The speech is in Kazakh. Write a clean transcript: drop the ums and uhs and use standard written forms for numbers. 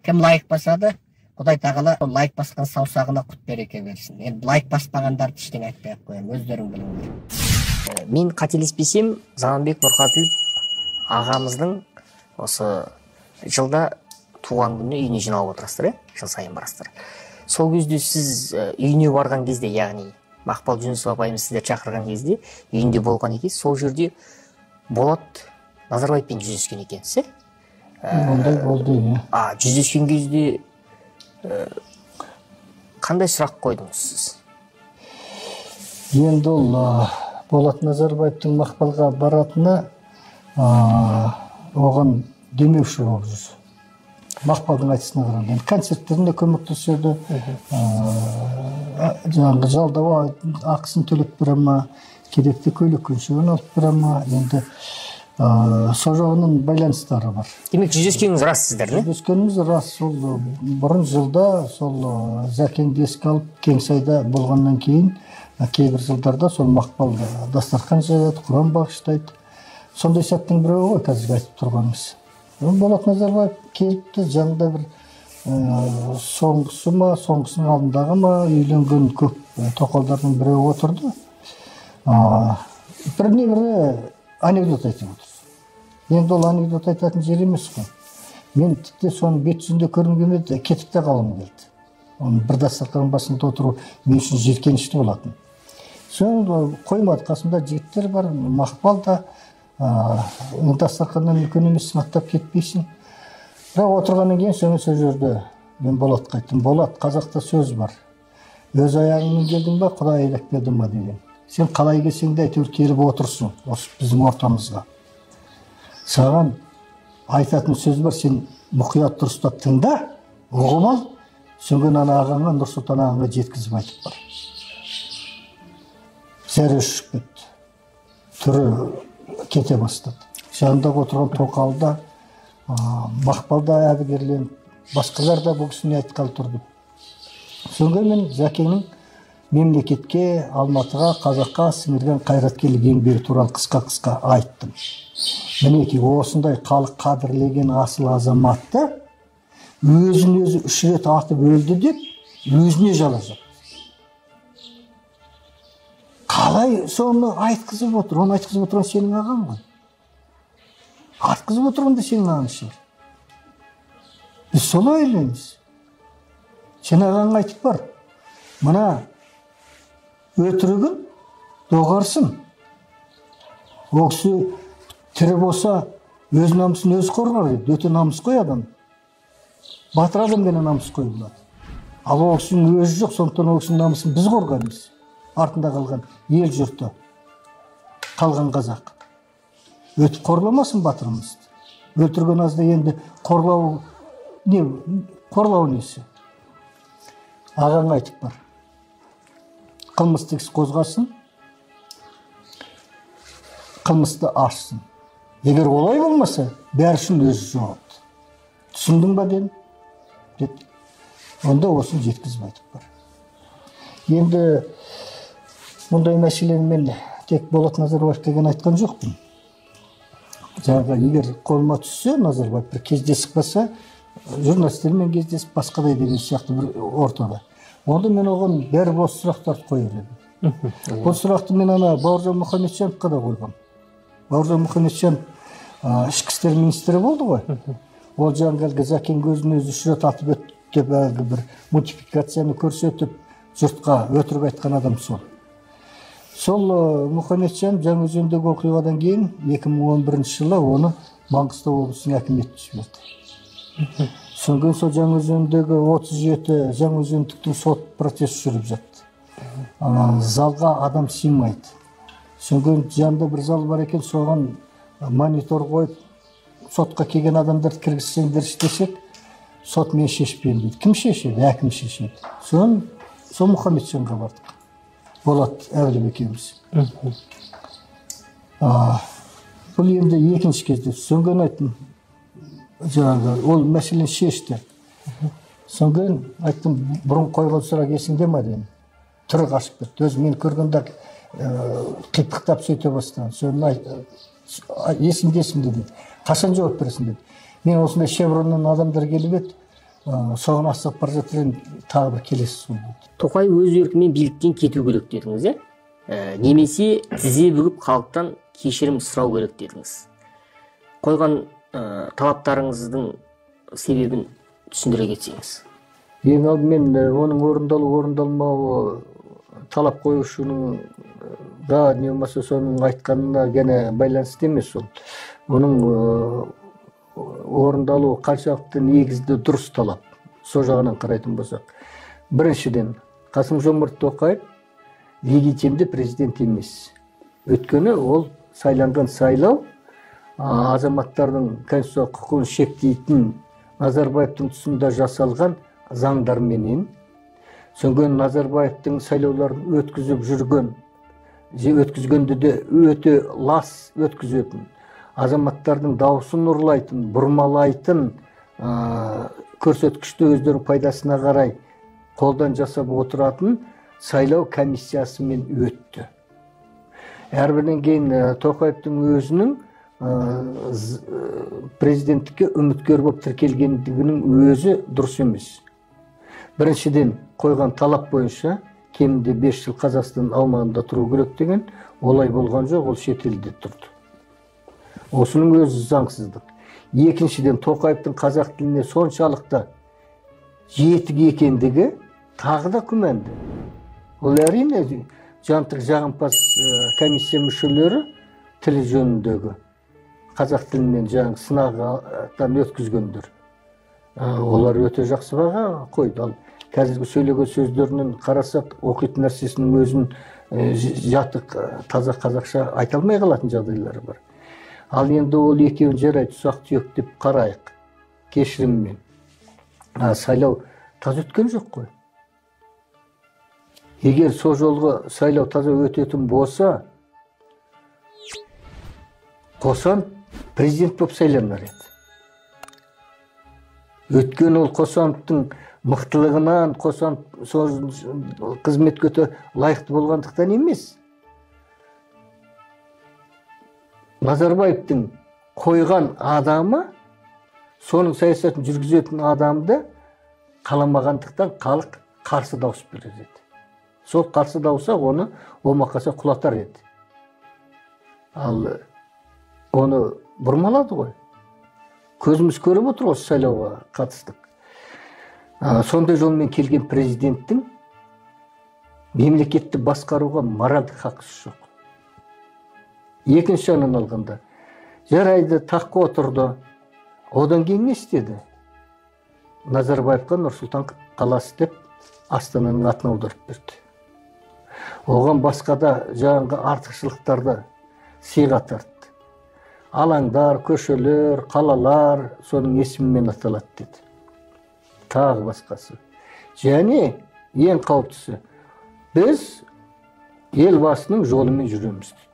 Кім лайк басады, Құдай тағала лайк басқан саусағына құт береке берсін. Енді лайк баспағандарды ештеңе айтпай ақ қоямын, өздерің біліңдер. Мен қателеспесем, Заманбек Нұрқаділ ағамыздың осы жылда туған күні үйіне жиналып отырасыздар, жыл сайын барасыздар. Сол кезде сіз үйіне барған кезде, яғни Мақпал Жүнісова апайымыз сіздер шақырған кезде үйінде болған екенсіз, сол жерде Болат Назарбаевпен жүздескен екенсіз. Ондай болды, иә. Жүздескен кезде қандай сұрақ қойдыңыз сіз? Енді ол Болат Назарбаевтың Мақпалға баратыны оған демеуші болып жүр. Мақпалдың айтысына қарағанда. Концерттеріне көмектеседі, жаңағы жалдау ақысын төлеп бере ма, керекті көлік көншігін алып бере ма, енді сол жағынан байланыстары бар. Демек, жүздескеніңіз рас сіздер, не? Жүздескеніміз рас. Сол бұрын жылда сол Зәкеңді еске алып Кеңсайда болғаннан кейін кейбір жылдарда сол Мақпал дастархан жаяды, Құран бағыштайды. Сондай сәттің біреуі ғой қазір айтып тұрғанымыз. Болат Назарбаев келіпті, жаңда бір соңғысы ма, соңғысының алдындағы ма үйленген көп тоқалдардың біреуі отырды. Біріне бірі анекдот айтып отыр. Енді ол анекдот айтатын жер емес қой. Мен тіпті соның бет жүзінде көргім келмеді, кетіп те қалғым келді. Оның бір дастархан басында отыру мен үшін жиіркенішті болатын. Соң қоймады, қасымда жігіттер бар, Мақпал да дастарханнан үлкен емессің, аттап кетпейсің. Бірақ отырғаннан кейін сол жерде мен Болатқа айттым: Болат, қазақта сөз бар. Өз аяғыңмен келдің ба, Құдай айлап бердің ба деген. Сен қалай келсең де әйтеуір келіп отырсың осы біздің ортамызға. Саған айтатын сөз бар, сен мұқият дұрыстап тыңда, ұғып ал, сөнген ана ағаңа, Нұрсұлтан ағаңа жеткізіп айтып бар. Зәрі ұшып кетті. Түрі кете бастады. Жанында отырған тоқалда, Мақпалда әбігерленіп, басқалар да бұл кісіне айтқалы тұрды. Соңғы мен Зәкеңнің мемлекетке, Алматыға, қазаққа сіңірген қайраткерлік еңбегі туралы қысқа айттым. Мінеки, осындай халық қадірлеген асыл азаматты өзін өзі 3 рет атып өлді деп, өзіне жала жапты. Қалай соны айтқызып отыр? Оны айтқызып отырған сенің ағаң ғой. Атқызып отырғанда сенің ағаң шығар. Біз солай ойлаймыз. Сен ағаң айтып бар. Мына өтірігін доғарсын. Ол кісі тірі болса өз намысын өзі қорғар дейді. Өте намыс қой адам. Батыр адам гана намыс қой болады. Ал ол кісінің өзі жоқ, сондықтан ол кісінің намысын біз қорғаймыз. Артында қалған ел жұрты, қалған қазақ. Өтіп қорламасын батырымызды. Өлтірген азда енді қорлау несі? Ағаң айтып бар. Қылмыстық іс қозғасын, қылмысты ашсын. Егер олай болмаса, бәрі үшін өзі жауапты. Түсіндің ба дедім? Онда осын жеткізіп айтып бар. Енді мұндай мәселені мен тек Болат Назарбаев деген айтқан жоқпын. Жаңағы егер қолыма түссе, Назарбаев бір кездесіп қалса, журналистермен кездесіп, басқадай деген сияқты бір ортада. Онда мен оған бәрі бос сұрақтарды қойыр едім. Бұл сұрақты мен Бауыржан Мұхамеджановқа да қойғам. Бауыржан Мұхамеджанов ішкі істер министрі болды ғой. Ол жаңағы Зәкең өзін өзі 3 рет атып өтті деп бір мультификацияны көрсетіп, жұртқа өтірік айтқан адам сол. Сол Мұхамеджанов Жаңаөзендегі оқиғадан кейін 2011 жылы оны Маңғыстау облысының әкімі етіп жіберді. Соңғы сол Жаңаөзендегі 37 жаңаөзендіктің сот процесі жүріп жатты. Залға адам сыймайды. Соңғы жанында бір зал бар екен, соған монитор қойып, сотқа келген адамдарды кіргізсеңдер десек, сот мен шешпеймін дейді. Кім шешеді? Әкім шешеді. Сол Мұхамеджанға бардық. Болат Әбілов екеуміз. Бұл енді екінші кезде. Соңғы айттым, ол мәселені шешті. Соңғы айттым, бұрын қойған сұрақ есіңде ма дедім. Түрі қашып кетті. Өзі мен көргенде қиптықтап сөйте бастаған. Есімдесің деді. Қашан жауап бересің деді. Мен осындай Шевроннан адамдар келіп еді, соған астап бара жатыр тағы бір келесі сол. Тоқаев өз еркімен биліктен кету керек дедіңіз, немесе тізе бүгіп халықтан кешірім сұрау керек дедіңіз. Қойған талаптарыңыздың себебін түсіндіре кетсеңіз. Ең алдымен оның орындалмауы талап қоюшының не болмаса соның айтқанына гәне байланысты емес ол. Оның орындалуы қаншалықты негізді дұрыс талап. Сол жағынан қарайтын болсақ. Біріншіден, Қасым-Жомарт Тоқаев легитимді президент емес. Өйткені ол сайланған сайлау азаматтардың конституциялық құқығын шектейтін Назарбаевтың тұсында жасалған заңдарменен, соңғы Назарбаевтың сайлауларын өткізгенде де өте лас өткізетін, азаматтардың дауысын ұрлайтын, бұрмалайтын көрсеткішті өздерінің пайдасына қарай қолдан жасап отыратын сайлау комиссиясымен өтті. Әрбірден кейін Тоқаевтың өзінің президенттікке үміткер болып тіркелгендігінің өзі дұрыс емес. Біріншіден, қойған талап бойынша кемінде 5 жыл Қазақстан аумағында тұру керек деген, олай болған жоқ, ол шетелде тұрды. Осының өзі заңсыздық. Екіншіден, Тоқаевтың қазақ тіліне соншалықты жетік екендігі тағы да күмәнді. Ол әрине жантық жағымпаз комиссия мүшелері тілі жөніндегі қазақ тілінен жаңағы сынақтан өткізгендер. Олар өте жақсы баға қойды. Ал қазіргі сөйлеген сөздерінен қарасақ, оқитын нәрсесінің өзін жатық таза қазақша айта алмай қалатын жағдайлары бар. Ал енді ол екеуін жарайды, ұсақ түйек деп қарайық, кешіріммен. Сайлау таза өткен жоқ қой. Егер сол жолғы сайлау таза өтетін болса, Қосан президент болып сайланар еді. Өткен ол Қосановтың мықтылығынан, Қосанов қызметке лайықты болғандықтан емес. Назарбаевтың қойған адамы, соның саясатын жүргізетін адамды қаламағандықтан халық қарсы дауыс берер еді. Сол қарсы дауса оны омақаса құлатар еді. Ал оны бұрмалады ғой. Көзіміз көріп отыр осы сайлауға қатыстық. Сондай жолмен келген президенттің мемлекетті басқаруға моральдық хақысы жоқ. Екінші жағынан алғанда, жарайды, таққа отырды. Одан кейін не істеді? Назарбаевқа Нұр-Сұлтан қаласы деп Астананың атын аударып берді. Оған басқа да жаңағы артықшылықтарды сыйға тартты. Алаңдар, көшелер, қалалар соның есімімен аталады деді. Тағы басқасы. Және ең қауіптісі, біз елбасының жолымен жүреміз дейді.